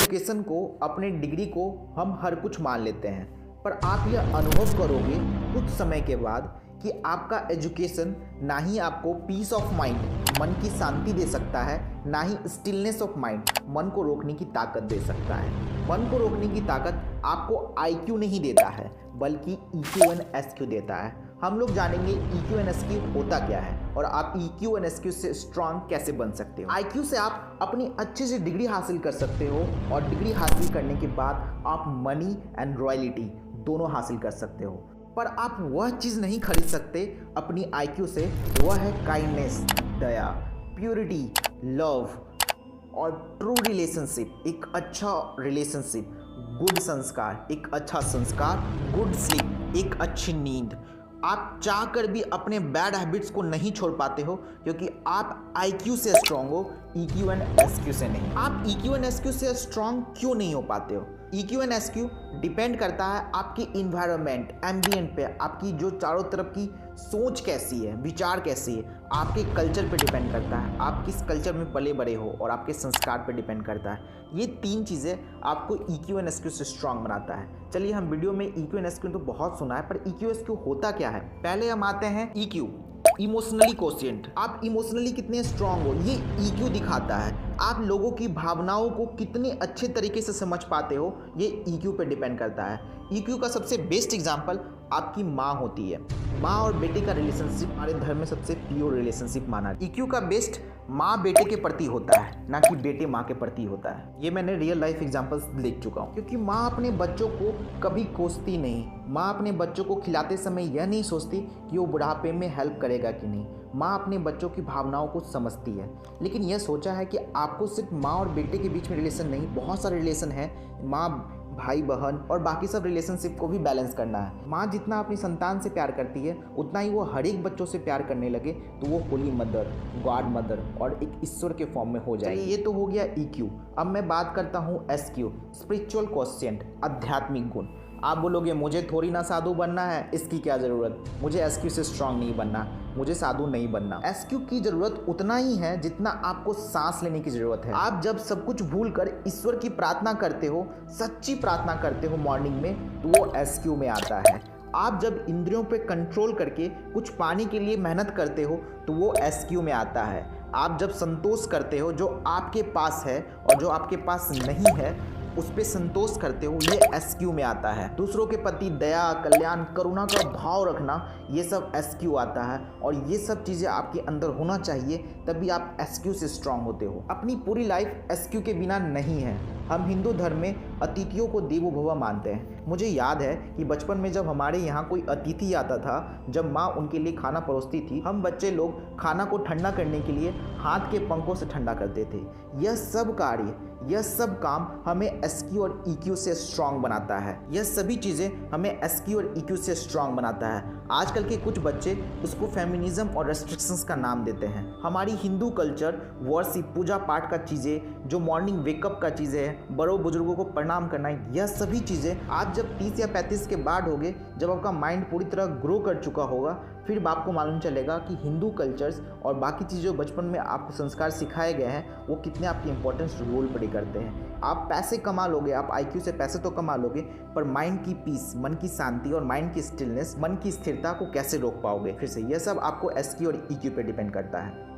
Education को, अपने degree को हम हर कुछ मान लेते हैं, पर आप यह अनुभव करोगे कुछ समय के बाद कि आपका एजुकेशन ना ही आपको पीस ऑफ माइंड, मन की शांति दे सकता है, ना ही स्टिलनेस ऑफ माइंड, मन को रोकने की ताकत दे सकता है। मन को रोकने की ताकत आपको आईक्यू नहीं देता है, बल्कि ईक्यू एंड एसक्यू देता है। हम लोग जानेंगे ईक्यू एंड एसक्यू होता क्या है और आप ईक्यू एंड एसक्यू से स्ट्रांग कैसे बन सकते हो। आईक्यू से आप अपनी अच्छे से डिग्री हासिल कर सकते हो और डिग्री हासिल करने के बाद आप मनी एंड रॉयल्टी दोनों हासिल कर सकते हो, पर आप वह चीज़ नहीं खरीद सकते अपनी आईक्यू से, वह है काइंडनेस, दया, प्योरिटी, लव और ट्रू रिलेशनशिप। एक अच्छा रिलेशनशिप, गुड संस्कार, एक अच्छा संस्कार, गुड स्लीप, एक अच्छी नींद। आप चाह कर भी अपने बैड हैबिट्स को नहीं छोड़ पाते हो क्योंकि आप आईक्यू से स्ट्रांग हो, ईक्यू एंड एसक्यू से नहीं। आप ईक्यू एंड एसक्यू से स्ट्रांग क्यों नहीं हो पाते हो? ईक्यू एंड एसक्यू डिपेंड करता है आपकी इन्वायरमेंट, एम्बियंट पे, आपकी जो चारों तरफ की सोच कैसी है, विचार कैसी है, आपके कल्चर पे डिपेंड करता है, आप किस कल्चर में पले बड़े हो और आपके संस्कार पे डिपेंड करता है। ये तीन चीज़ें आपको ईक्यू एंड एसक्यू से स्ट्रांग बनाता है। चलिए, हम वीडियो में ईक्यू एंड एसक्यू तो बहुत सुना है, पर ईक्यू एसक्यू होता क्या है? पहले हम आते हैं ईक्यू, इमोशनली कोशिएंट। आप इमोशनली कितने स्ट्रांग हो, ये ईक्यू दिखाता है। आप लोगों की भावनाओं को कितने अच्छे तरीके से समझ पाते हो, ये ईक्यू पे डिपेंड करता है। ईक्यू का सबसे बेस्ट एग्जांपल आपकी माँ होती है। माँ और बेटे का रिलेशनशिप हमारे धर्म में सबसे प्योर रिलेशनशिप माना है। ईक्यू का बेस्ट माँ बेटे के प्रति होता है, ना कि बेटे माँ के प्रति होता है। ये मैंने रियल लाइफ एग्जांपल्स देख चुका हूँ, क्योंकि माँ अपने बच्चों को कभी कोसती नहीं। माँ अपने बच्चों को खिलाते समय यह नहीं सोचती कि वो बुढ़ापे में हेल्प करेगा कि नहीं। माँ अपने बच्चों की भावनाओं को समझती है, लेकिन यह सोचा है कि आपको सिर्फ माँ और बेटे के बीच में रिलेशन नहीं, बहुत सारे रिलेशन है, माँ, भाई बहन और बाकी सब रिलेशनशिप को भी बैलेंस करना है। माँ जितना अपनी संतान से प्यार करती है, उतना ही वो हर एक बच्चों से प्यार करने लगे तो वो होली मदर, गॉड मदर और एक ईश्वर के फॉर्म में हो जाए। ये तो हो गया ईक्यू। अब मैं बात करता हूँ एसक्यू, स्पिरिचुअल क्वोशिएंट, आध्यात्मिक गुण। आप बोलोगे मुझे थोड़ी ना साधु बनना है, इसकी क्या ज़रूरत, मुझे एसक्यू से स्ट्रांग नहीं बनना, मुझे साधु नहीं बनना। एसक्यू की ज़रूरत उतना ही है जितना आपको सांस लेने की ज़रूरत है। आप जब सब कुछ भूल कर ईश्वर की प्रार्थना करते हो, सच्ची प्रार्थना करते हो मॉर्निंग में, तो वो एसक्यू में आता है। आप जब इंद्रियों पे कंट्रोल करके कुछ पाने के लिए मेहनत करते हो, तो वो एसक्यू में आता है। आप जब संतोष करते हो जो आपके पास है और जो आपके पास नहीं है उस पर संतोष करते हो, ये एसक्यू में आता है। दूसरों के प्रति दया, कल्याण, करुणा का भाव रखना, ये सब एसक्यू आता है और ये सब चीज़ें आपके अंदर होना चाहिए, तभी आप एसक्यू से स्ट्रांग होते हो। अपनी पूरी लाइफ एसक्यू के बिना नहीं है। हम हिंदू धर्म में अतिथियों को देवो भव मानते हैं। मुझे याद है कि बचपन में जब हमारे यहाँ कोई अतिथि आता था, जब माँ उनके लिए खाना परोसती थी, हम बच्चे लोग खाना को ठंडा करने के लिए हाथ के पंखों से ठंडा करते थे। यह सब कार्य, यह सब काम हमें एसक्यू और ईक्यू से स्ट्रांग बनाता है। यह सभी चीज़ें हमें एसक्यू और ईक्यू से स्ट्रांग बनाता है। आजकल के कुछ बच्चे उसको फेमिनिज्म और रेस्ट्रिक्शंस का नाम देते हैं। हमारी हिंदू कल्चर, वर्शिप, पूजा पाठ का चीज़ें, जो मॉर्निंग वेकअप का चीज़ें हैं, बड़ों बुजुर्गों को प्रणाम करना, यह सभी चीज़ें आज जब 30 या 35 के बाद होगे, जब आपका माइंड पूरी तरह ग्रो कर चुका होगा, फिर आपको मालूम चलेगा कि हिंदू कल्चर्स और बाकी चीज़ें जो बचपन में आपको संस्कार सिखाए गए हैं, वो कितने आपकी इंपॉर्टेंस रोल प्ले करते हैं। आप पैसे कमा लोगे, आप आईक्यू से पैसे तो कमा लोगे, पर माइंड की पीस, मन की शांति और माइंड की स्टिलनेस, मन की स्थिरता को कैसे रोक पाओगे? फिर से यह सब आपको एसक्यू और ईक्यू पे डिपेंड करता है।